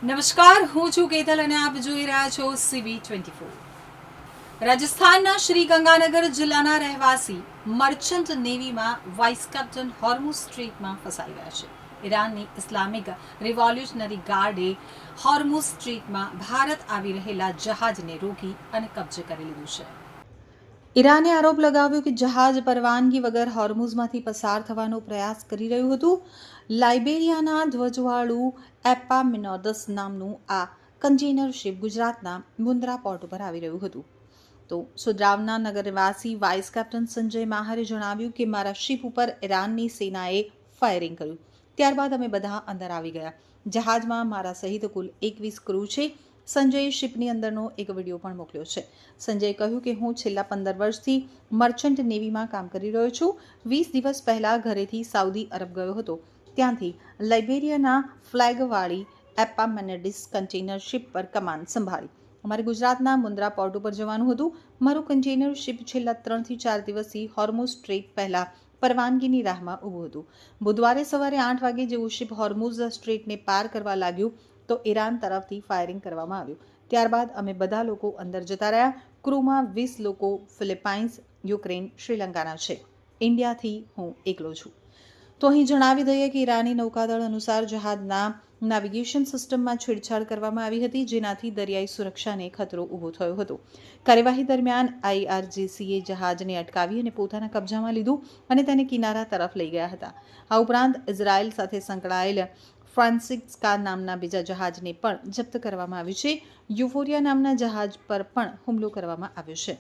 નમસ્કાર, હું છું કેતલ અને આપ જોઈ રહ્યા છો CB24। રાજસ્થાનના શ્રી ગંગાનગર જિલ્લાના રહેવાસી મર્ચન્ટ નેવીમાં વાઇસ કેપ્ટન હોર્મુઝ સ્ટ્રીટમાં ફસાઈ ગયા છે। ઈરાનની ઇસ્લામિક રિવોલ્યુશનરી ગાર્ડે હોર્મુઝ સ્ટ્રીટમાં ભારત આવી રહેલા જહાજને રોકી અને કબજે કરી લીધું છે। ઈરાને આરોપ લગાવ્યો કે જહાજ પરવાનગી વગર હોર્મુઝમાંથી પસાર થવાનો પ્રયાસ કરી રહ્યું હતું। લાઇબેરિયાના ધ્વજવાળું એપામિનોડસ નામનું આ કન્ટેનર શિપ ગુજરાતના મુન્દ્રા પોર્ટ ઉપર આવી રહ્યું હતું। તો સુદ્રાવના નગરવાસી વાઇસ કેપ્ટન સંજય માહરે જણાવ્યું કે મારા શિપ ઉપર ઈરાનની સેનાએ ફાયરિંગ કર્યું, ત્યારબાદ અમે બધા અંદર આવી ગયા। જહાજમાં મારા સહિત કુલ 21 ક્રૂ છે। સંજયે શિપની અંદરનો એક વિડીયો પણ મોકલ્યો છે। સંજયે કહ્યું કે હું છેલ્લા 15 વર્ષથી મર્ચન્ટ નેવીમાં કામ કરી રહ્યો છું। 20 દિવસ પહેલા ઘરેથી સાઉદી અરબ ગયો હતો, ત્યાંથી લાઇબેરિયાના ફ્લેગવાળી એપામેનેડિસ કન્ટેનર શિપ પર કમાન સંભાળી। અમારે ગુજરાતના મુન્દ્રા પોર્ટ ઉપર જવાનું હતું। મારું કન્ટેનર શિપ છેલ્લા 3 થી 4 દિવસથી હોર્મુઝ સ્ટ્રેટ પહેલા પરવાનગીની રાહમાં ઊભું હતું। બુધવારે સવારે 8 વાગે જેવું શિપ હોર્મુઝ સ્ટ્રેટને પાર કરવા લાગ્યું તો ઈરાન તરફથી ફાયરિંગ કરવામાં આવ્યું। ત્યારબાદ અમે બધા લોકો અંદર જતા રહ્યા। ક્રૂમાં 20 લોકો ફિલિપાઇન્સ, યુક્રેન, શ્રીલંકાના છે। ઇન્ડિયાથી હું એકલો છું। તો અહીં જણાવી દઈએ કે ઈરાની નૌકાદળ અનુસાર જહાજના નેવિગેશન સિસ્ટમમાં છેડછાડ કરવામાં આવી હતી, જેનાથી દરિયાઈ સુરક્ષાને ખતરો ઊભો થયો હતો। કાર્યવાહી દરમિયાન IRGCએ જહાજને અટકાવી અને પોતાના કબજામાં લીધું અને તેને કિનારા તરફ લઈ ગયા હતા। આ ઉપરાંત ઇઝરાયલ સાથે સંકળાયેલ ફ્રાન્સિસ્કા નામના બીજા જહાજને પણ જપ્ત કરવામાં આવ્યું છે। યુફોરિયા નામના જહાજ પર પણ હુમલો કરવામાં આવ્યો છે।